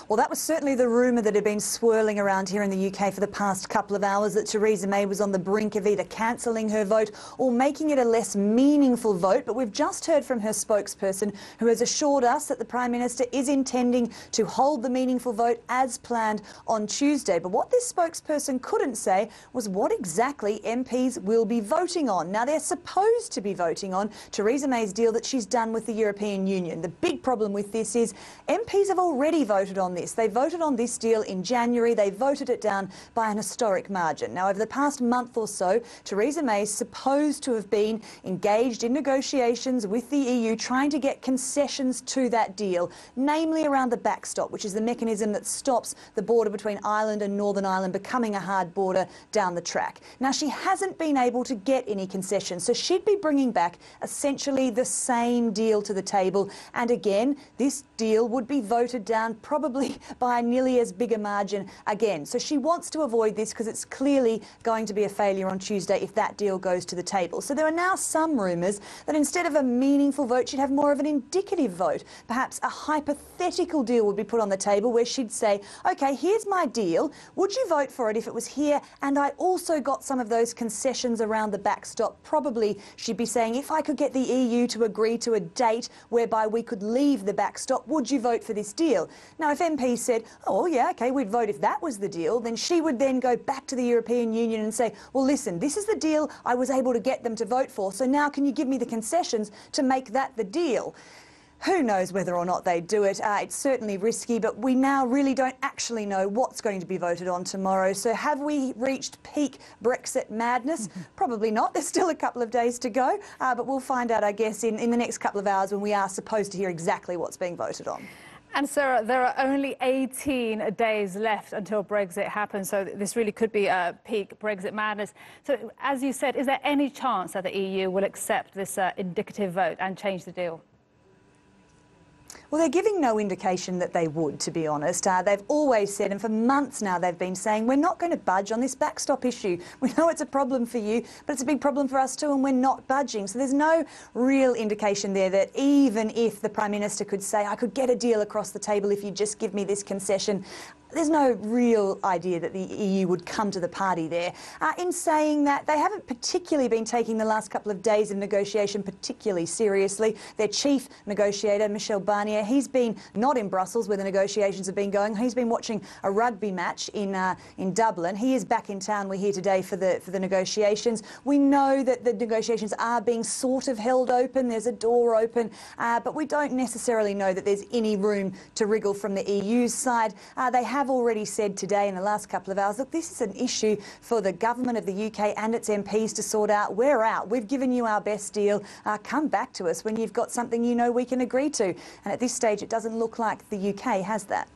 Well, that was certainly the rumour that had been swirling around here in the UK for the past couple of hours, that Theresa May was on the brink of either cancelling her vote or making it a less meaningful vote. But we've just heard from her spokesperson, who has assured us that the Prime Minister is intending to hold the meaningful vote as planned on Tuesday. But what this spokesperson couldn't say was what exactly MPs will be voting on. Now, they're supposed to be voting on Theresa May's deal that she's done with the European Union. The big problem with this is MPs have already voted on this. They voted on this deal in January. They voted it down by an historic margin. Now, over the past month or so, Theresa May is supposed to have been engaged in negotiations with the EU, trying to get concessions to that deal, namely around the backstop, which is the mechanism that stops the border between Ireland and Northern Ireland becoming a hard border down the track. Now, she hasn't been able to get any concessions, so she'd be bringing back essentially the same deal to the table. And again, this deal would be voted down probably by nearly as big a margin again. So she wants to avoid this because it's clearly going to be a failure on Tuesday if that deal goes to the table. So there are now some rumours that instead of a meaningful vote, she'd have more of an indicative vote. Perhaps a hypothetical deal would be put on the table where she'd say, OK, here's my deal. Would you vote for it if it was here? And I also got some of those concessions around the backstop. Probably she'd be saying, if I could get the EU to agree to a date whereby we could leave the backstop, would you vote for this deal? Now, if MPs said, oh, yeah, OK, we'd vote if that was the deal, then she would then go back to the European Union and say, well, listen, this is the deal I was able to get them to vote for, so now can you give me the concessions to make that the deal? Who knows whether or not they do it. It's certainly risky, but we now really don't actually know what's going to be voted on tomorrow. So have we reached peak Brexit madness? Probably not. There's still a couple of days to go, but we'll find out, I guess, in the next couple of hours when we are supposed to hear exactly what's being voted on. And Sarah, there are only 18 days left until Brexit happens, so this really could be a peak Brexit madness. So, as you said, is there any chance that the EU will accept this indicative vote and change the deal? Well, they're giving no indication that they would, to be honest. They've always said, and for months now they've been saying, we're not going to budge on this backstop issue. We know it's a problem for you, but it's a big problem for us too, and we're not budging. So there's no real indication there that even if the Prime Minister could say, I could get a deal across the table if you just give me this concession, there's no real idea that the EU would come to the party there. In saying that, they haven't particularly been taking the last couple of days of negotiation particularly seriously. Their chief negotiator, Michel Barnier, he's been not in Brussels where the negotiations have been going. He's been watching a rugby match in Dublin. He is back in town. We're here today for the negotiations. We know that the negotiations are being sort of held open. There's a door open, but we don't necessarily know that there's any room to wriggle from the EU's side. They have already said today in the last couple of hours, look, this is an issue for the government of the UK and its MPs to sort out. We're out. We've given you our best deal. Come back to us when you've got something you know we can agree to. And at this stage, it doesn't look like the UK has that.